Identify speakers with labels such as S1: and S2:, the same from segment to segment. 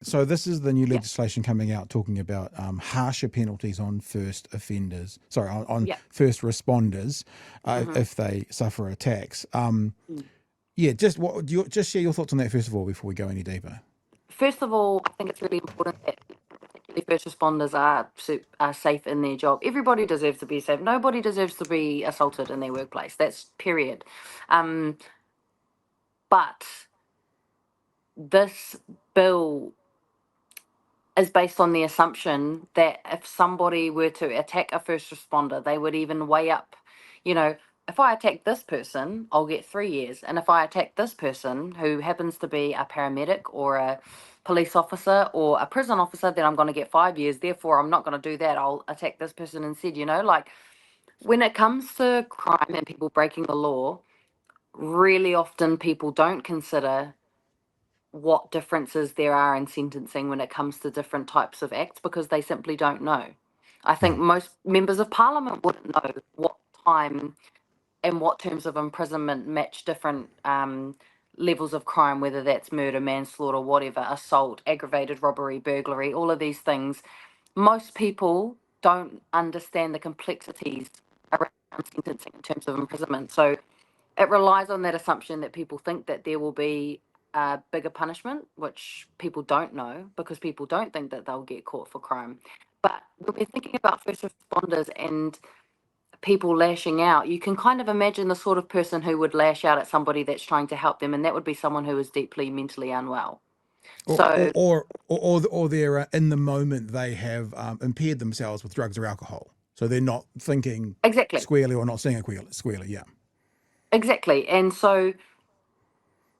S1: So this is the new
S2: Yeah,
S1: legislation coming out talking about harsher penalties on first offenders. Sorry, on
S2: yeah.
S1: first responders
S2: hmm
S1: if they suffer attacks.
S2: Mm.
S1: Yeah, just what do you just share your thoughts on that first of all before we go any deeper?
S2: First of all, I think it's really important that particularly first responders are safe in their job. Everybody deserves to be safe. Nobody deserves to be assaulted in their workplace. That's period. Um, but this bill is based on the assumption that if somebody were to attack a first responder, they would even weigh up, you know, if I attack this person, I'll get 3 years. And if I attack this person who happens to be a paramedic or a police officer or a prison officer, then I'm going to get 5 years. Therefore, I'm not going to do that. I'll attack this person instead, like when it comes to crime and people breaking the law, really often people don't consider what differences there are in sentencing when it comes to different types of acts because they simply don't know. I
S1: Yeah,
S2: think most members of parliament wouldn't know what time and what terms of imprisonment match different levels of crime, whether that's murder, manslaughter, whatever, assault, aggravated robbery, burglary, all of these things. Most people don't understand the complexities around sentencing in terms of imprisonment. So it relies on that assumption that people think that there will be a bigger punishment, which people don't know because people don't think that they'll get caught for crime. But when we're thinking about first responders and people lashing out, you can kind of imagine the sort of person who would lash out at somebody that's trying to help them, and that would be someone who is deeply mentally unwell.
S1: or or
S2: So,
S1: or or they're in the moment they have impaired themselves with drugs or alcohol, so they're not thinking
S2: exactly,
S1: squarely or not seeing it squarely. Yeah,
S2: exactly. And so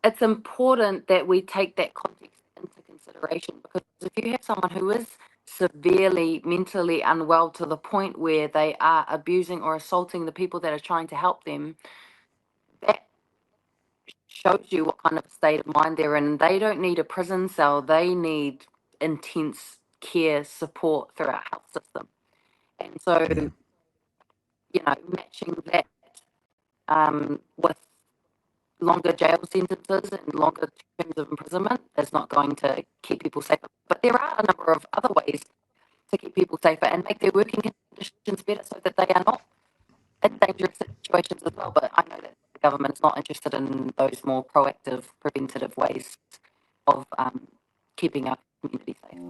S2: it's important that we take that context into consideration because if you have someone who is severely mentally unwell to the point where they are abusing or assaulting the people that are trying to help them, that shows you what kind of state of mind they're in. They don't need a prison cell, they need intense care support through our health system. And so,
S1: yeah,
S2: matching that with longer jail sentences and longer terms of imprisonment is not going to keep people safer. But there are a number of other ways to keep people safer and make their working conditions better so that they are not in dangerous situations as well. But I know that the government is not interested in those more proactive, preventative ways of keeping our community safe.